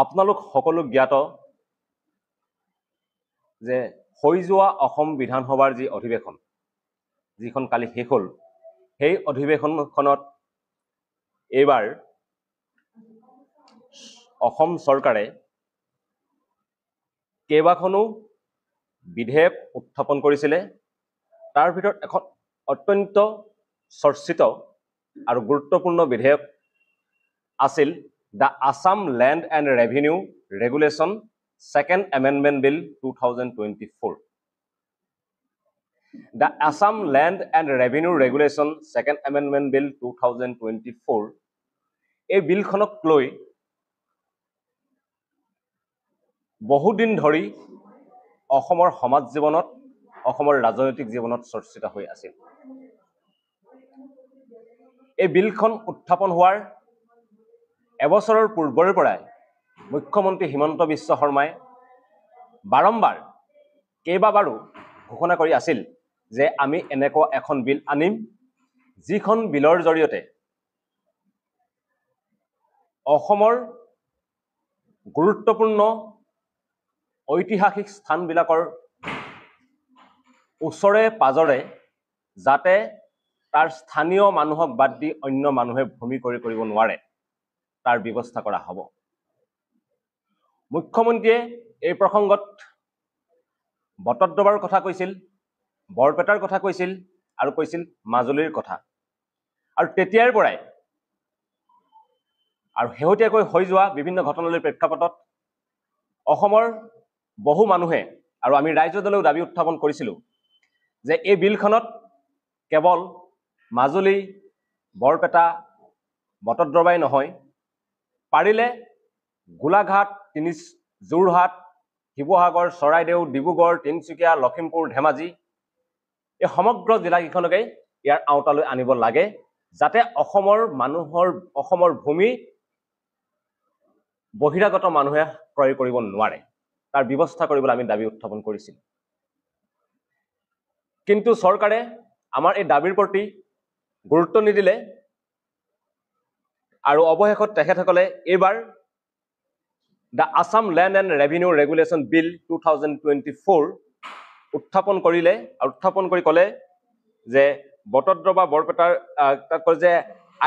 আপোনালোক সকলো জ্ঞাত যে হৈ যোৱা অসম বিধানসভাৰ যি অধিৱেশন যিখন কালি শেষ হ'ল সেই অধিৱেশনখনত এইবাৰ অসম চৰকাৰে কেইবাখনো বিধেয়ক উত্থাপন কৰিছিলে তাৰ ভিতৰত এখন অত্যন্ত চৰ্চিত আৰু গুৰুত্বপূৰ্ণ বিধেয়ক আছিল the Assam land and revenue regulation Second Amendment Bill 2024. The Assam Land and Revenue Regulation Second Amendment Bill 2024 এই বিলখনক লৈ বহুদিন ধৰি অসমৰ সমাজ জীৱনত অসমৰ ৰাজনৈতিক জীৱনত চৰ্চিত হৈ আছিল এই বিলখন উত্থাপন হোৱাৰ এবছৰৰ পূৰ্বৰে পৰাই মুখ্যমন্ত্ৰী হিমন্ত বিশ্ব শৰ্মাই বাৰম্বাৰ কেইবাবাৰো ঘোষণা কৰি আছিল যে আমি এনেকুৱা এখন বিল আনিম যিখন বিলৰ জৰিয়তে অসমৰ গুৰুত্বপূৰ্ণ ঐতিহাসিক স্থানবিলাকৰ ওচৰে পাজৰে যাতে তাৰ স্থানীয় মানুহক বাদ দি অন্য মানুহে ভূমি কৰিব নোৱাৰে তাৰ ব্যৱস্থা কৰা হ'ব মুখ্যমন্ত্ৰীয়ে এই প্ৰসংগত বটদ্ৰৱাৰ কথা কৈছিল বৰপেটাৰ কথা কৈছিল আৰু কৈছিল মাজুলীৰ কথা আৰু তেতিয়াৰ পৰাই আৰু হেহতীয়াকৈ হৈ যোৱা বিভিন্ন ঘটনালৈ প্ৰেক্ষাপটত অসমৰ বহু মানুহে আৰু আমি ৰাজ্য দলেও দাবী উত্থাপন কৰিছিলো যে এই বিলখনত কেৱল মাজুলী বৰপেটা বটদ্ৰৱাই নহয় পাৰিলে গোলাঘাট যোৰহাট শিৱসাগৰ চৰাইদেউ ডিব্ৰুগড় তিনিচুকীয়া লখিমপুৰ ধেমাজি এই সমগ্ৰ জিলাকেইখনকে ইয়াৰ আওতালৈ আনিব লাগে যাতে অসমৰ ভূমি বহিৰাগত মানুহে ক্ৰয় কৰিব নোৱাৰে তাৰ ব্যৱস্থা কৰিবলৈ আমি দাবী উত্থাপন কৰিছিল কিন্তু চৰকাৰে আমাৰ এই দাবীৰ প্ৰতি গুৰুত্ব নিদিলে আৰু অৱশেষত তেখেতসকলে এইবাৰ the Assam land and revenue regulation bill 2024 উত্থাপন কৰিলে আৰু উত্থাপন কৰি ক'লে যে বটদ্ৰৱা বৰপেটাৰ তাত কয় যে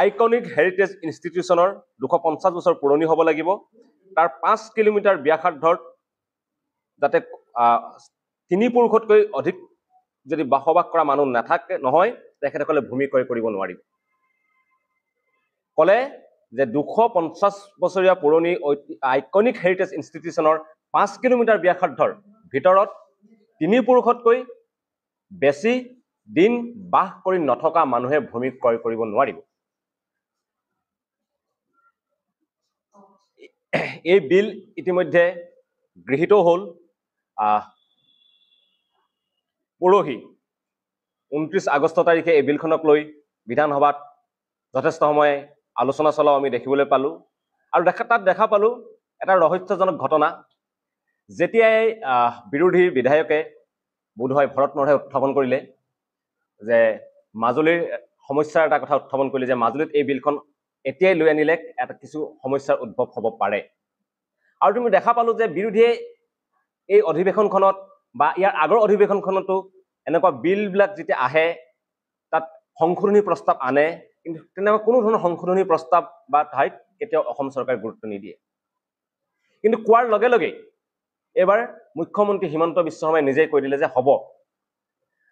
আইকনিক হেৰিটেজ ইনষ্টিটিউচনৰ 250 বছৰ পুৰণি হ'ব লাগিব তাৰ 5 কিলোমিটাৰ ব্যাসাৰ্ধৰ যাতে 3 পুৰুষতকৈ অধিক যদি বসবাস কৰা মানুহ নাথাকে নহয় তেখেতসকলে ভূমি ক্ৰয় কৰিব নোৱাৰিব ক'লে যে 250 বছৰীয়া পুৰণি আইকনিক হেৰিটেজ ইনষ্টিটিউচনৰ 5 কিলোমিটাৰ ব্যাসাৰ্ধৰ ভিতৰত 3 পুৰুষতকৈ বেছি দিন বাস কৰি নথকা মানুহে ভূমি ক্ৰয় কৰিব নোৱাৰিব এই বিল ইতিমধ্যে গৃহীত হ'ল পৰহি 29 আগষ্ট তাৰিখে এই বিলখনক লৈ বিধানসভাত যথেষ্ট সময় আলোচনা চলাও আমি দেখিবলৈ পালো আৰু তাত দেখা পালো এটা ৰহস্যজনক ঘটনা যেতিয়াই বিৰোধী বিধায়কে বোধহয় ভৰত নৰহে উত্থাপন কৰিলে যে মাজুলীৰ সমস্যাৰ এটা কথা উত্থাপন কৰিলে যে মাজুলীত এই বিলখন এতিয়াই লৈ আনিলে এটা কিছু সমস্যাৰ উদ্ভৱ হ'ব পাৰে আৰু তুমি দেখা পালো যে বিৰোধীয়ে এই অধিৱেশনখনত বা ইয়াৰ আগৰ অধিৱেশনখনতো এনেকুৱা বিলবিলাক যেতিয়া আহে তাত সংশোধনী প্ৰস্তাৱ আনে কিন্তু তেনেকুৱা কোনো ধৰণৰ সংশোধনী প্ৰস্তাৱ বা ঠাইত কেতিয়াও অসম চৰকাৰে গুৰুত্ব নিদিয়ে কিন্তু কোৱাৰ লগে লগে এবাৰ মুখ্যমন্ত্ৰী হিমন্ত বিশ্ব শৰ্মাই নিজেই কৈ দিলে যে হ'ব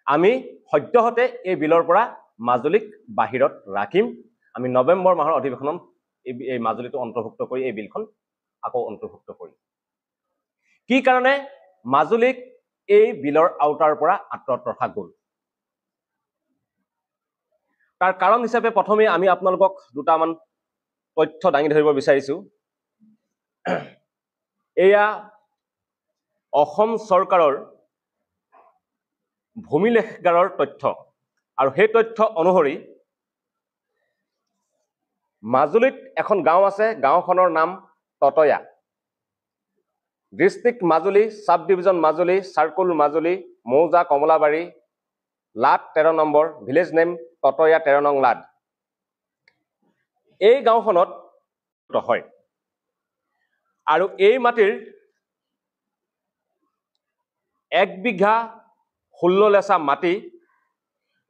আমি সদ্যহতে এই বিলৰ পৰা মাজুলীক বাহিৰত ৰাখিম আমি নৱেম্বৰ মাহৰ অধিৱেশনত এই মাজুলীটো অন্তৰ্ভুক্ত কৰি এই বিলখন আকৌ অন্তৰ্ভুক্ত কৰিম কি কাৰণে মাজুলীক এই বিলৰ আওতাৰ পৰা আঁতৰত ৰখা গ'ল তাৰ কাৰণ হিচাপে প্ৰথমে আমি আপোনালোকক দুটামান তথ্য দাঙি ধৰিব বিচাৰিছো এয়া অসম চৰকাৰৰ ভূমি লেখাগাৰৰ তথ্য আৰু সেই তথ্য অনুসৰি মাজুলীত এখন গাঁও আছে গাঁওখনৰ নাম Tatoya district Majuli sub division Majuli circle Majuli mouza Kamalabari লাট 13 নম্বৰ ভিলেজ নেম ততয়া 13 নং লাট এই গাঁওখনত হয় আৰু এই মাটিৰ 1 বিঘা 16 লেচা মাটি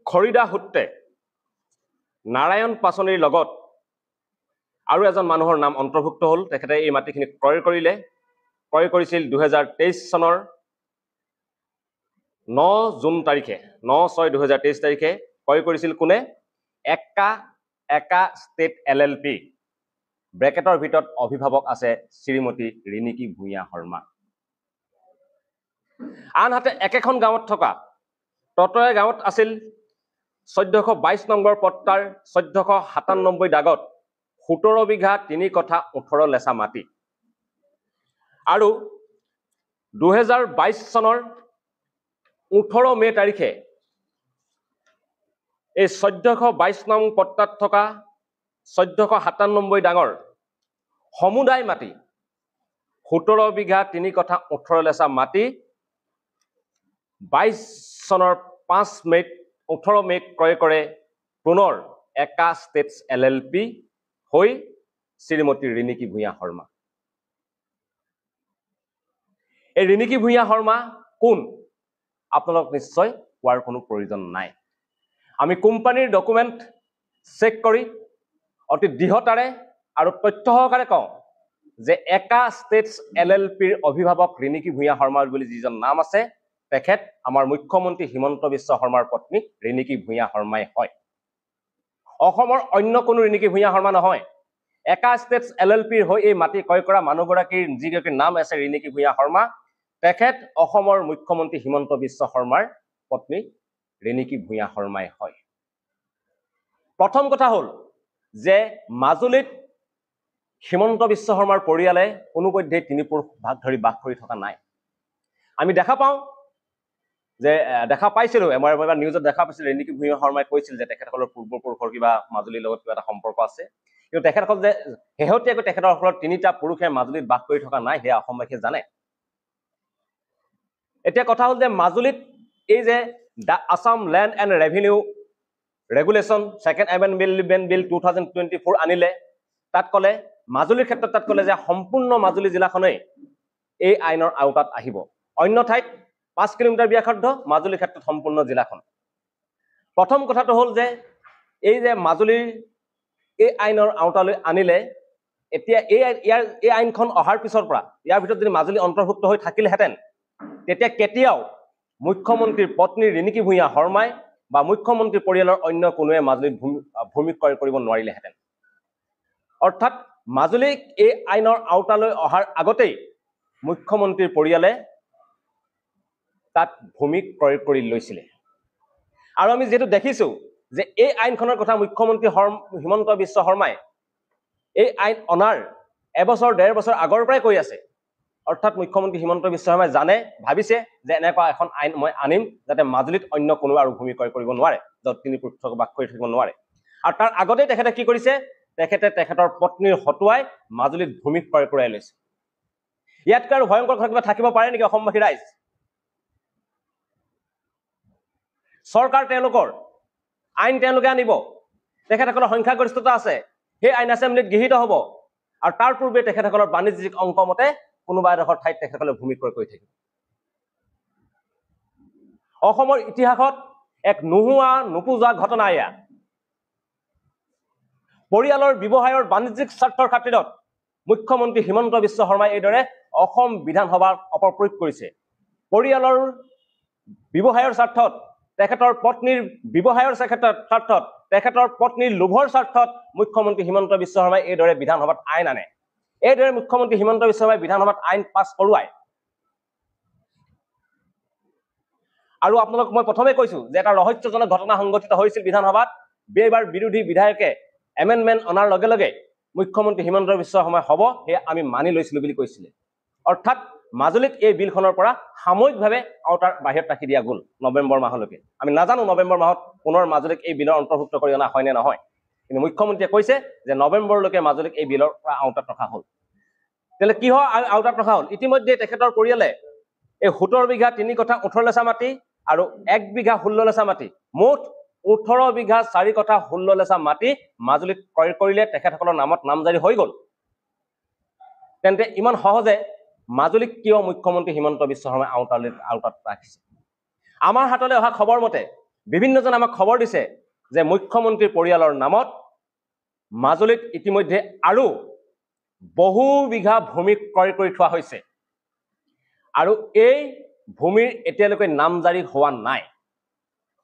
খৰিদা সূত্ৰে নাৰায়ণ পাচনিৰ লগত আৰু এজন মানুহৰ নাম অন্তৰ্ভুক্ত হ'ল। তেখেতে এই মাটিখিনি ক্ৰয় কৰিলে। ক্ৰয় কৰিছিল 2023 চনৰ 9 জুন তাৰিখে, 9/6/2023 তাৰিখে ক্ৰয় কৰিছিল কোনে? একা ষ্টেট LLP। ব্ৰেকেটৰ ভিতৰত অভিভাৱক আছে শ্ৰীমতী ৰিণিকী ভূঞা শৰ্মা। আনহাতে একেখন গাঁৱত থকা ততয়া গাঁৱত আছিল 1422 নম্বৰ পট্টাৰ 1497 দাগত 17 বিঘা 3 কঠা 18 লেচা মাটি। আৰু 2022 চনৰ 18 মে তাৰিখে এই 1422 নং পট্টাত থকা 1497 ডাঙৰ সমুদায় মাটি 17 বিঘা 3 কঠা 18 লেচা মাটি 22 চনৰ 18 মেত ক্ৰয় কৰে পুনৰ একা ষ্টেটছ LLP হৈ শ্ৰীমতী ৰিণিকী ভূঞা শৰ্মা। এই ৰিণিকী ভূঞা শৰ্মা কোন? আপোনালোক নিশ্চয় কোৱাৰ কোনো প্ৰয়োজন নাই। আমি কোম্পানীৰ ডকুমেণ্ট চেক কৰি অতি দৃঢ়তাৰে আৰু তথ্য সহকাৰে কওঁ যে একা ষ্টেটছ LLPৰ অভিভাৱক ৰিণিকী ভূঞা শৰ্মা বুলি যিজন নাম আছে, তেখেত আমাৰ মুখ্যমন্ত্ৰী হিমন্ত বিশ্ব শৰ্মাৰ পত্নী ৰিণিকী ভূঞা শৰ্মাই হয়। অসমৰ অন্য কোনো ৰিণিকী ভূঞা শৰ্মা নহয়। একা ষ্টেটছ LLPৰ হৈ এই মাটি ক্ৰয় কৰা মানুহগৰাকীৰ যিগৰাকীৰ নাম আছে ৰিণিকী ভূঞা শৰ্মা, তেখেত অসমৰ মুখ্যমন্ত্ৰী হিমন্ত বিশ্ব শৰ্মাৰ পত্নী ৰিণিকী ভূঞা শৰ্মাই হয়। প্ৰথম কথা হ'ল যে মাজুলীত হিমন্ত বিশ্ব শৰ্মাৰ পৰিয়ালে কোনোপধ্যেই 3 পুৰুষ ভাগ ধৰি বাস কৰি থকা নাই। আমি দেখা পাইছিলোঁ এবাৰ নিউজত দেখা পাইছিলোঁ, ৰিণিকী ভূঞা শৰ্মাই কৈছিল যে তেখেতসকলৰ পূৰ্বপুৰুষৰ কিবা মাজুলীৰ লগত কিবা এটা সম্পৰ্ক আছে। কিন্তু তেখেতসকল যে শেহতীয়াকৈ তেখেতসকলৰ 3টা পুৰুষে মাজুলীত বাস কৰি থকা নাই, সেয়া অসমবাসীয়ে জানে। এতিয়া কথা হ'ল যে মাজুলীত এই যে the Assam land and revenue regulation second amendment bill 2024 আনিলে, তাত ক'লে মাজুলীৰ ক্ষেত্ৰত তাত ক'লে যে সম্পূৰ্ণ মাজুলী জিলাখনেই এই আইনৰ আওতাত আহিব। অন্য ঠাইত 5 কিলোমিটাৰ ব্যাসাৰ্ধ, মাজুলীৰ ক্ষেত্ৰত সম্পূৰ্ণ জিলাখন। প্ৰথম কথাটো হ'ল যে এই যে মাজুলীৰ এই আইনৰ আওতালৈ আনিলে, এতিয়া এই আইনখন অহাৰ পিছৰ পৰা ইয়াৰ ভিতৰত যদি মাজুলী অন্তৰ্ভুক্ত হৈ থাকিলেহেঁতেন, তেতিয়া কেতিয়াও মুখ্যমন্ত্ৰীৰ পত্নী ৰিণিকী ভূঞা শৰ্মাই বা মুখ্যমন্ত্ৰীৰ পৰিয়ালৰ অন্য কোনোৱে মাজুলীত ভূমি ক্ৰয় কৰিব নোৱাৰিলেহেঁতেন। অৰ্থাৎ মাজুলীক এই আইনৰ আওতালৈ অহাৰ আগতেই মুখ্যমন্ত্ৰীৰ পৰিয়ালে তাত ভূমি ক্ৰয় কৰি লৈছিলে। আৰু আমি যিহেতু দেখিছোঁ যে এই আইনখনৰ কথা মুখ্যমন্ত্ৰী হিমন্ত বিশ্ব শৰ্মাই এই আইন অনাৰ এবছৰ 1.5 বছৰ আগৰ পৰাই কৈ আছে। অৰ্থাৎ মুখ্যমন্ত্ৰী হিমন্ত বিশ্ব শৰ্মাই ভাবিছে যে এনেকুৱা এখন আইন মই আনিম যাতে মাজুলীত অন্য কোনো আৰু ভূমি ক্ৰয় কৰিব নোৱাৰে, য'ত 3 পুৰুষ বাস কৰি থাকিব নোৱাৰে। আৰু তাৰ আগতেই তেখেতে কি কৰিছে? তেখেতে তেখেতৰ পত্নীৰ হতুৱাই মাজুলীত ভূমি ক্ৰয় কৰাই লৈছে। ইয়াতকৈ আৰু ভয়ংকৰ কথা কিবা থাকিব পাৰে নেকি অসমবাসী ৰাইজ? চৰকাৰ তেওঁলোকৰ, আইন তেওঁলোকে আনিব, তেখেতসকলৰ সংখ্যাগৰিষ্ঠতা আছে, সেই আইন এছেম্বলিত গৃহীত হ'ব, আৰু তাৰ পূৰ্বে তেখেতসকলৰ বাণিজ্যিক অংক মতে কোনোবা এডোখৰ ঠাইত তেখেতসকলে ভূমি ক্ৰয় কৰি থাকিব। অসমৰ ইতিহাসত এক নুপুজা ঘটনা এয়া। পৰিয়ালৰ ব্যৱসায়ৰ বাণিজ্যিক স্বাৰ্থৰ খাতিৰত মুখ্যমন্ত্ৰী হিমন্ত বিশ্ব শৰ্মাই এইদৰে অসম বিধানসভাৰ অপপ্ৰয়োগ কৰিছে। পৰিয়ালৰ ব্যৱসায়ৰ স্বাৰ্থত, তেখেতৰ পত্নীৰ ব্যৱসায়ৰ স্বাৰ্থত, তেখেতৰ পত্নীৰ লোভৰ স্বাৰ্থত মুখ্যমন্ত্ৰী হিমন্ত বিশ্ব শৰ্মাই এইদৰে বিধানসভাত আইন আনে। এইদৰে মুখ্যমন্ত্ৰী হিমন্ত বিশ্ব শৰ্মাই বিধানসভাত আইন পাছ কৰোৱায়। আৰু আপোনালোক মই প্ৰথমে কৈছো যে এটা ৰহস্যজনক ঘটনা সংঘটিত হৈছিল বিধানসভাত। এইবাৰ বিৰোধী বিধায়কে এমেণ্ডমেণ্ট অনাৰ লগে লগে মুখ্যমন্ত্ৰী হিমন্ত বিশ্ব শৰ্মাই হ'ব সেয়া আমি মানি লৈছিলো বুলি কৈছিলে। অৰ্থাৎ মাজুলীক এই বিলখনৰ পৰা সাময়িকভাৱে আওতাৰ বাহিৰত ৰাখি দিয়া গ'ল নৱেম্বৰ মাহলৈকে। আমি নাজানো নৱেম্বৰ মাহত পুনৰ মাজুলীক এই বিলৰ অন্তৰ্ভুক্ত কৰি অনা হয় নে নহয়, কিন্তু মুখ্যমন্ত্ৰীয়ে কৈছে যে নৱেম্বৰলৈকে মাজুলীক এই বিলৰ পৰা আওতাত ৰখা হ'ল। তেতিয়াহ'লে কি হয় আওতাত ৰখা হ'ল? ইতিমধ্যে তেখেতৰ পৰিয়ালে এই 17 বিঘা 3 কঠা 18 লেচা মাটি আৰু 1 বিঘা 16 লেচা মাটি, মুঠ 18 বিঘা 4 কঠা 16 লেচা মাটি মাজুলীত ক্ৰয় কৰিলে, তেখেতসকলৰ নামত নামজাৰি হৈ গ'ল। তেন্তে ইমান সহজে মাজুলীক কিয় মুখ্যমন্ত্ৰী হিমন্ত বিশ্ব শৰ্মাই আওতাত ৰাখিছে? আমাৰ হাতলৈ অহা খবৰ মতে বিভিন্নজনে আমাক খবৰ দিছে যে মুখ্যমন্ত্ৰীৰ পৰিয়ালৰ নামত মাজুলীত ইতিমধ্যে আৰু বহু বিঘা ভূমি ক্ৰয় কৰি থোৱা হৈছে আৰু এই ভূমিৰ এতিয়ালৈকে নামজাৰি হোৱা নাই।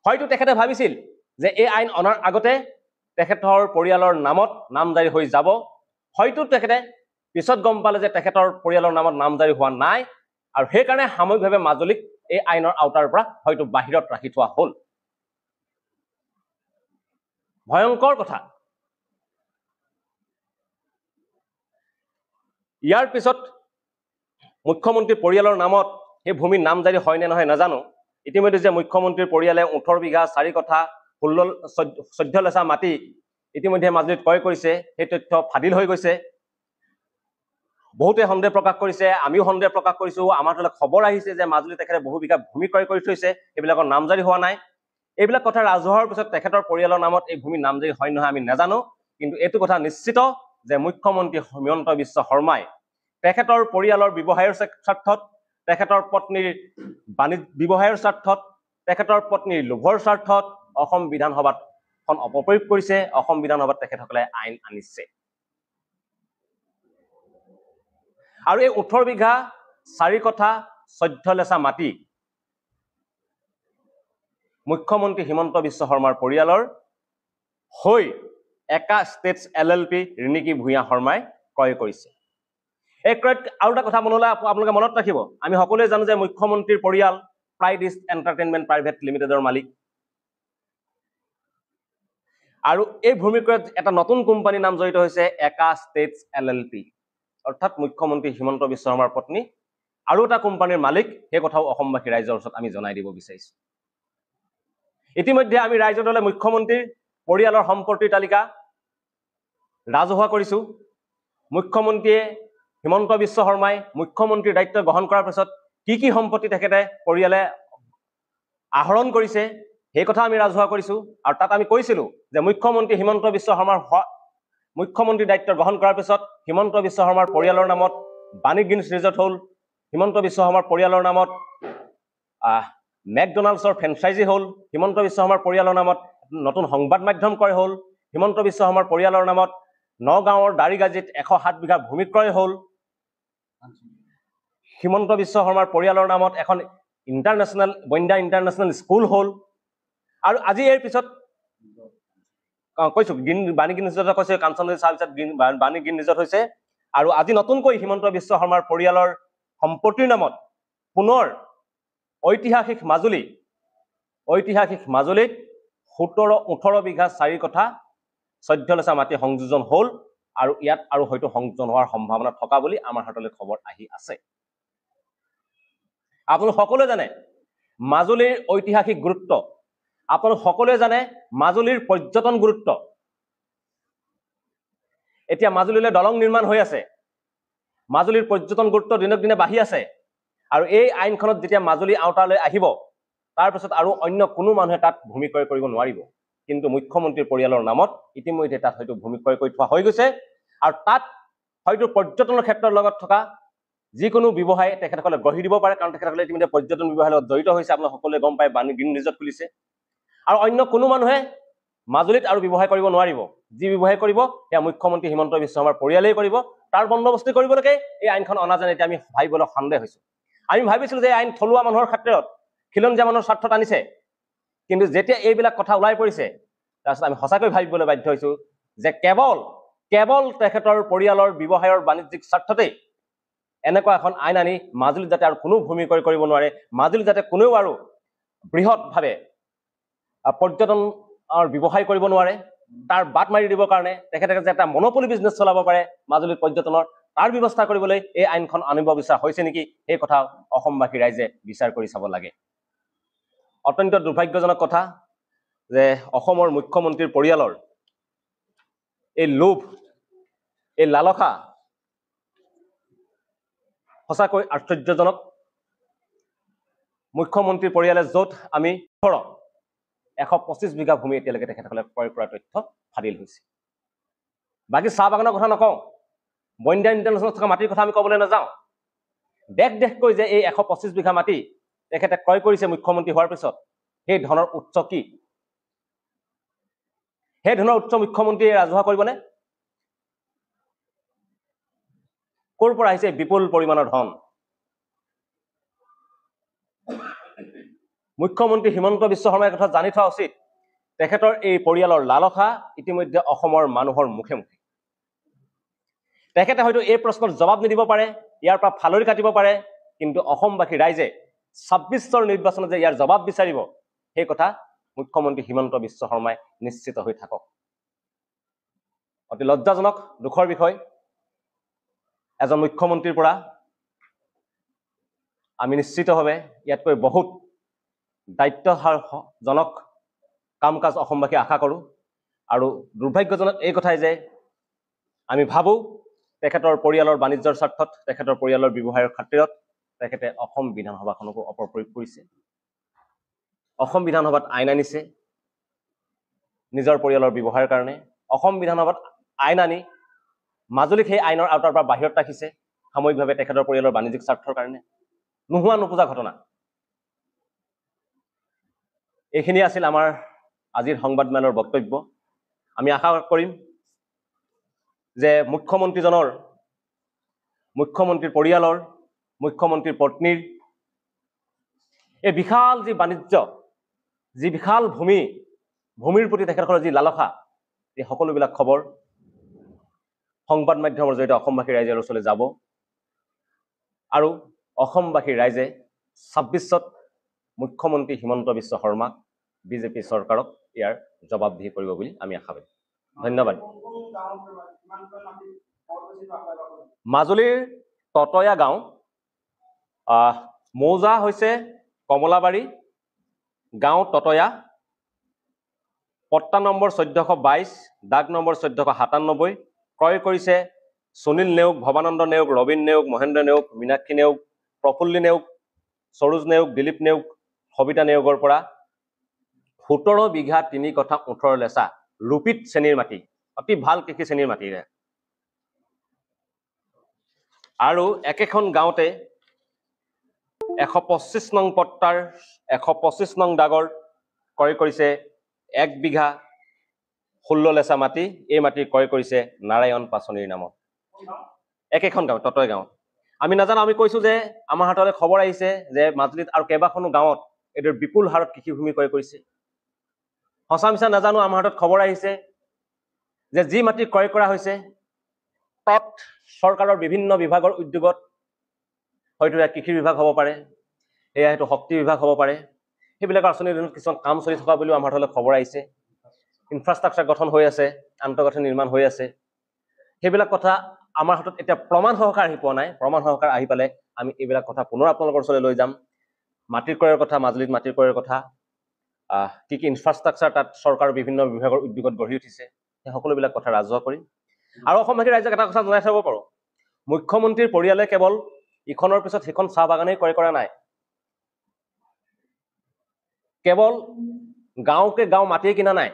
হয়তো তেখেতে ভাবিছিল যে এই আইন অনাৰ আগতে তেখেতৰ পৰিয়ালৰ নামত নামজাৰি হৈ যাব। হয়তো তেখেতে পিছত গম পালে যে তেখেতৰ পৰিয়ালৰ নামত নামজাৰি হোৱা নাই আৰু সেইকাৰণে সাময়িকভাৱে মাজুলীক এই আইনৰ আওতাৰ পৰা হয়তো বাহিৰত ৰাখি থোৱা হ'ল। ভয়ংকৰ কথা। ইয়াৰ পিছত মুখ্যমন্ত্ৰীৰ পৰিয়ালৰ নামত সেই ভূমিৰ নামজাৰি হয় নে নহয় নাজানো। ইতিমধ্যে যে মুখ্যমন্ত্ৰীৰ পৰিয়ালে 18 বিঘা 4 কঠা 14 লেচা মাটি ইতিমধ্যে মাজুলীত ক্ৰয় কৰিছে, সেই তথ্য ফাদিল হৈ গৈছে। বহুতে সন্দেহ প্ৰকাশ কৰিছে, আমিও সন্দেহ প্ৰকাশ কৰিছো। আমাৰ হাতলৈ খবৰ আহিছে যে মাজুলীত তেখেতে বহু বিঘা ভূমি ক্ৰয় কৰি থৈছে, এইবিলাকৰ নামজাৰি হোৱা নাই। এইবিলাক কথা ৰাজহুৱাৰ পিছত তেখেতৰ পৰিয়ালৰ নামত এই ভূমি নামজাৰি হয় নহয় আমি নাজানো, কিন্তু এইটো কথা নিশ্চিত যে মুখ্যমন্ত্ৰী হিমন্ত বিশ্ব শৰ্মাই তেখেতৰ পৰিয়ালৰ ব্যৱসায়ৰ স্বাৰ্থত, তেখেতৰ পত্নীৰ ব্যৱসায়ৰ স্বাৰ্থত, তেখেতৰ পত্নীৰ লোভৰ স্বাৰ্থত অসম বিধানসভাত অপপ্ৰয়োগ কৰিছে। অসম বিধানসভাত তেখেতসকলে আইন আনিছে আৰু এই 18 বিঘা 4 কঠা 14 লেচা মাটি মুখ্যমন্ত্ৰী হিমন্ত বিশ্ব শৰ্মাৰ পৰিয়ালৰ হৈ একা ষ্টেটছ LLP ৰিণিকী ভূঞা শৰ্মাই ক্ৰয় কৰিছে। এই ক্ৰয়ত আৰু এটা কথা মনলৈ আপোনালোকে মনত ৰাখিব, আমি সকলোৱে জানো যে মুখ্যমন্ত্ৰীৰ পৰিয়াল প্ৰাইড ইষ্ট এণ্টাৰটেইনমেণ্ট প্ৰাইভেট লিমিটেডৰ মালিক আৰু এই ভূমি ক্ৰয়ত এটা নতুন কোম্পানীৰ নাম জড়িত হৈছে একা ষ্টেটছ LLP, অৰ্থাৎ মুখ্যমন্ত্ৰী হিমন্ত বিশ্ব শৰ্মাৰ পত্নী আৰু এটা কোম্পানীৰ মালিক। সেই কথাও অসমবাসী ৰাইজৰ ওচৰত আমি জনাই দিব বিচাৰিছো। ইতিমধ্যে আমি ৰাইজৰ দলে মুখ্যমন্ত্ৰীৰ পৰিয়ালৰ সম্পত্তিৰ তালিকা ৰাজহুৱা কৰিছো। মুখ্যমন্ত্ৰীয়ে হিমন্ত বিশ্ব শৰ্মাই মুখ্যমন্ত্ৰীৰ দায়িত্ব গ্ৰহণ কৰাৰ পিছত কি কি সম্পত্তি তেখেতে পৰিয়ালে আহৰণ কৰিছে সেই কথা আমি ৰাজহুৱা কৰিছো। আৰু তাত আমি কৈছিলো যে মুখ্যমন্ত্ৰী হিমন্ত বিশ্ব শৰ্মাৰ মুখ্যমন্ত্ৰীৰ দায়িত্ব গ্ৰহণ কৰাৰ পিছত হিমন্ত বিশ্ব শৰ্মাৰ পৰিয়ালৰ নামত বাণিজ্যিক ৰিজৰ্ট হ'ল, হিমন্ত বিশ্ব শৰ্মাৰ পৰিয়ালৰ নামত মেকডনাল্ডছৰ ফ্ৰেঞ্চাইজি হ'ল, হিমন্ত বিশ্ব শৰ্মাৰ পৰিয়ালৰ নামত নতুন সংবাদ মাধ্যম ক্ৰয় হ'ল, হিমন্ত বিশ্ব শৰ্মাৰ পৰিয়ালৰ নামত নগাঁৱৰ দাৰিগাজীত 107 বিঘা ভূমি ক্ৰয় হ'ল, হিমন্ত বিশ্ব শৰ্মাৰ পৰিয়ালৰ নামত এখন বন্যা ইণ্টাৰনেশ্যনেল স্কুল হ'ল। আৰু আজি ইয়াৰ পিছত কৈছো বাণিজ্যিক ৰিজৰ্ট কৈছে, কাঞ্চনজী চাহ বাণিজ্যিক ৰিজৰ্ট হৈছে। আৰু আজি নতুনকৈ হিমন্ত বিশ্ব শৰ্মাৰ পৰিয়ালৰ সম্পত্তিৰ নামত পুনৰ ঐতিহাসিক মাজুলীত 18 বিঘা 4 কঠা 14 লেচা মাটি সংযোজন হ'ল আৰু ইয়াত আৰু হয়তো সংযোজন হোৱাৰ সম্ভাৱনা থকা বুলি আমাৰ হাতলৈ খবৰ আহি আছে। আপোনালোক সকলোৱে জানে মাজুলীৰ ঐতিহাসিক গুৰুত্ব, আপোনালোক সকলোৱে জানে মাজুলীৰ পৰ্যটন গুৰুত্ব। এতিয়া মাজুলীলৈ দলং নিৰ্মাণ হৈ আছে, মাজুলীৰ পৰ্যটন গুৰুত্ব দিনক দিনে বাঢ়ি আছে। আৰু এই আইনখনত যেতিয়া মাজুলী আওতালৈ আহিব তাৰপিছত আৰু অন্য কোনো মানুহে তাত ভূমি ক্ৰয় কৰিব নোৱাৰিব। কিন্তু মুখ্যমন্ত্ৰীৰ পৰিয়ালৰ নামত ইতিমধ্যে তাত হয়তো ভূমি ক্ৰয় কৰি থোৱা হৈ গৈছে আৰু তাত হয়তো পৰ্যটনৰ ক্ষেত্ৰৰ লগত থকা যিকোনো ব্যৱসায় তেখেতসকলে গঢ়ি দিব পাৰে, কাৰণ তেখেতসকলে ইতিমধ্যে পৰ্যটন ব্যৱসায়ৰ লগত জড়িত হৈছে। আপোনালোক সকলোৱে গম পায় বাণিজ্যিক ৰিজৰ্ট খুলিছে আৰু অন্য কোনো মানুহে মাজুলীত আৰু ব্যৱসায় কৰিব নোৱাৰিব। যি ব্যৱসায় কৰিব সেয়া মুখ্যমন্ত্ৰী হিমন্ত বিশ্ব শৰ্মাৰ পৰিয়ালেই কৰিব। তাৰ বন্দোবস্ত কৰিবলৈকে এই আইনখন অনা যেন এতিয়া আমি ভাবিবলৈ সন্দেহ হৈছো। আমি ভাবিছিলো যে এই আইন থলুৱা মানুহৰ ক্ষেত্ৰত খিলঞ্জীয়া মানুহৰ স্বাৰ্থত আনিছে, কিন্তু যেতিয়া এইবিলাক কথা ওলাই পৰিছে তাৰপিছত আমি সঁচাকৈ ভাবিবলৈ বাধ্য হৈছো যে কেৱল তেখেতৰ পৰিয়ালৰ ব্যৱসায়ৰ বাণিজ্যিক স্বাৰ্থতেই এনেকুৱা এখন আইন আনি মাজুলীত যাতে আৰু কোনো ভূমি ক্ৰয় কৰিব নোৱাৰে, মাজুলীত যাতে কোনেও আৰু বৃহৎভাৱে পৰ্যটনৰ ব্যৱসায় কৰিব নোৱাৰে, তাৰ বাট মাৰি দিবৰ কাৰণে তেখেতে যাতে এটা মনোপলি বিজনেছ চলাব পাৰে মাজুলীত পৰ্যটনৰ, তাৰ ব্যৱস্থা কৰিবলৈ এই আইনখন আনিব বিচৰা হৈছে নেকি, সেই কথা অসমবাসী ৰাইজে বিচাৰ কৰি চাব লাগে। অত্যন্ত দুৰ্ভাগ্যজনক কথা যে অসমৰ মুখ্যমন্ত্ৰীৰ পৰিয়ালৰ এই লোভ, এই লালসা সঁচাকৈ আশ্চৰ্যজনক। মুখ্যমন্ত্ৰীৰ পৰিয়ালে য'ত আমি 125 বিঘা ভূমি এতিয়ালৈকে তেখেতসকলে ক্ৰয় কৰাৰ তথ্য ফাদিল হৈছে। বাকী চাহ বাগানৰ কথা নকওঁ, বইন্দা ইণ্টাৰনেশ্যনেলত থকা মাটিৰ কথা আমি ক'বলৈ নাযাওঁ। দেশকৈ যে এই 125 বিঘা মাটি তেখেতে ক্ৰয় কৰিছে মুখ্যমন্ত্ৰী হোৱাৰ পিছত, সেই ধনৰ উৎস কি? সেই ধনৰ উৎস মুখ্যমন্ত্ৰীয়ে ৰাজহুৱা কৰিবনে? ক'ৰ পৰা আহিছে বিপুল পৰিমাণৰ ধন? মুখ্যমন্ত্ৰী হিমন্ত বিশ্ব শৰ্মাই কথা জানি থোৱা উচিত। তেখেতৰ এই পৰিয়ালৰ লালসা ইতিমধ্যে অসমৰ মানুহৰ মুখে মুখে। তেখেতে হয়তো এই প্ৰশ্নৰ জবাব নিদিব পাৰে, ইয়াৰ পৰা ফালৰি কাটিব পাৰে, কিন্তু অসমবাসী ৰাইজে 26ৰ নিৰ্বাচনত যে ইয়াৰ জবাব বিচাৰিব, সেই কথা মুখ্যমন্ত্ৰী হিমন্ত বিশ্ব শৰ্মাই নিশ্চিত হৈ থাকক। অতি লজ্জাজনক, দুখৰ বিষয়, এজন মুখ্যমন্ত্ৰীৰ পৰা আমি নিশ্চিতভাৱে ইয়াতকৈ বহুত দায়িত্বজনক কাম কাজ অসমবাসী আশা কৰোঁ। আৰু দুৰ্ভাগ্যজনক এই কথাই যে আমি ভাবোঁ তেখেতৰ পৰিয়ালৰ বাণিজ্যৰ স্বাৰ্থত, তেখেতৰ পৰিয়ালৰ ব্যৱসায়ৰ খাতিৰত তেখেতে অসম বিধানসভাখনকো অপপ্ৰয়োগ কৰিছে। অসম বিধানসভাত আইন আনিছে নিজৰ পৰিয়ালৰ ব্যৱসায়ৰ কাৰণে। অসম বিধানসভাত আইন আনি মাজুলীক সেই আইনৰ আওতাৰ পৰা বাহিৰত ৰাখিছে সাময়িকভাৱে তেখেতৰ পৰিয়ালৰ বাণিজ্যিক স্বাৰ্থৰ কাৰণে। নোহোৱা নোপোজা ঘটনা। এইখিনি আছিল আমাৰ আজিৰ সংবাদমেলৰ বক্তব্য। আমি আশা কৰিম যে মুখ্যমন্ত্ৰীজনৰ, মুখ্যমন্ত্ৰীৰ পৰিয়ালৰ, মুখ্যমন্ত্ৰীৰ পত্নীৰ এই বিশাল যি বাণিজ্য, যি বিশাল ভূমিৰ প্ৰতি তেখেতসকলৰ যি লালসা, এই সকলোবিলাক খবৰ সংবাদ মাধ্যমৰ জৰিয়তে অসমবাসী ৰাইজৰ ওচৰলৈ যাব আৰু অসমবাসী ৰাইজে 26ত মুখ্যমন্ত্ৰী হিমন্ত বিশ্ব শৰ্মাক, বিজেপি চৰকাৰক ইয়াৰ জবাবদিহি কৰিব বুলি আমি আশাবাদী। ধন্যবাদ। মাজুলীৰ ততয়া গাঁও, মৌজা হৈছে কমলাবাৰী, গাঁও ততয়া, পট্টা নম্বৰ 1422, দাগ নম্বৰ 1497। ক্ৰয় কৰিছে সুনীল নেওগ, ভৱানন্দ নেওগ, ৰবীন নেওগ, মহেন্দ্ৰ নেওগ, মীনাক্ষী নেওগ, প্ৰফুল্লী নেওগ, সৰোজ নেওগ, দিলীপ নেওগ, সবিতা নেওগৰ পৰা 17 বিঘা 3 কঠা 18 লেচা ৰূপিত শ্ৰেণীৰ মাটি, অতি ভাল কৃষি শ্ৰেণীৰ মাটিৰে। আৰু একেখন গাঁৱতে 125 নং পট্টাৰ 125 নং দাগৰ ক্ৰয় কৰিছে 1 বিঘা 16 লেচা মাটি। এই মাটি ক্ৰয় কৰিছে নাৰায়ণ পাচনিৰ নামত। একেখন গাঁও, ততয়া গাঁও। আমি নাজানো, আমি কৈছো যে আমাৰ হাতলৈ খবৰ আহিছে যে মাজুলীত আৰু কেইবাখনো গাঁৱত এইদৰে বিপুল হাৰত কৃষিভূমি ক্ৰয় কৰিছে। সঁচা মিছা নাজানো, আমাৰ হাতত খবৰ আহিছে যে যি মাটি ক্ৰয় কৰা হৈছে তাত চৰকাৰৰ বিভিন্ন বিভাগৰ উদ্যোগত, হয়তো এয়া কৃষি বিভাগ হ'ব পাৰে, এয়া হয়তো শক্তি বিভাগ হ'ব পাৰে, সেইবিলাকৰ আঁচনিৰ দিনত কিছুমান কাম চলি থকা বুলিও আমাৰ হাতলৈ খবৰ আহিছে। ইনফ্ৰাষ্ট্ৰাকচাৰ গঠন হৈ আছে, আন্তঃগাঁথনি নিৰ্মাণ হৈ আছে। সেইবিলাক কথা আমাৰ হাতত এতিয়া প্ৰমাণ সহকাৰ আহি পোৱা নাই। প্ৰমাণ সহকাৰ আহি পালে আমি এইবিলাক কথা পুনৰ আপোনালোকৰ ওচৰলৈ লৈ যাম। মাটিৰ ক্ৰয়ৰ কথা, মাজুলীত মাটিৰ ক্ৰয়ৰ কথা, কি কি ইনফ্ৰাষ্ট্ৰাকচাৰ তাত চৰকাৰৰ বিভিন্ন বিভাগৰ উদ্যোগত গঢ়ি উঠিছে, সেই সকলোবিলাক কথা ৰাজহুৱা কৰিম। আৰু অসমবাসী ৰাইজক এটা কথা জনাই থব পাৰোঁ, মুখ্যমন্ত্ৰীৰ পৰিয়ালে কেৱল ইখনৰ পিছত সিখন চাহ বাগানেই ক্ৰয় কৰা নাই, কেৱল গাঁৱকে গাঁও মাটিয়ে কিনা নাই,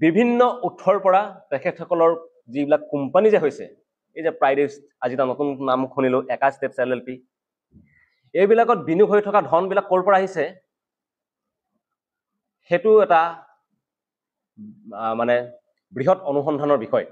বিভিন্ন উৎসৰ পৰা তেখেতসকলৰ যিবিলাক কোম্পানী যে হৈছে, এই যে প্ৰাইডেষ্ট, আজি এটা নতুন নাম শুনিলো, একা ষ্টেটছ LLP, এইবিলাকত বিনিয়োগ হৈ থকা ধনবিলাক ক'ৰ পৰা আহিছে, সেইটো এটা মানে বৃহৎ অনুসন্ধানৰ বিষয়।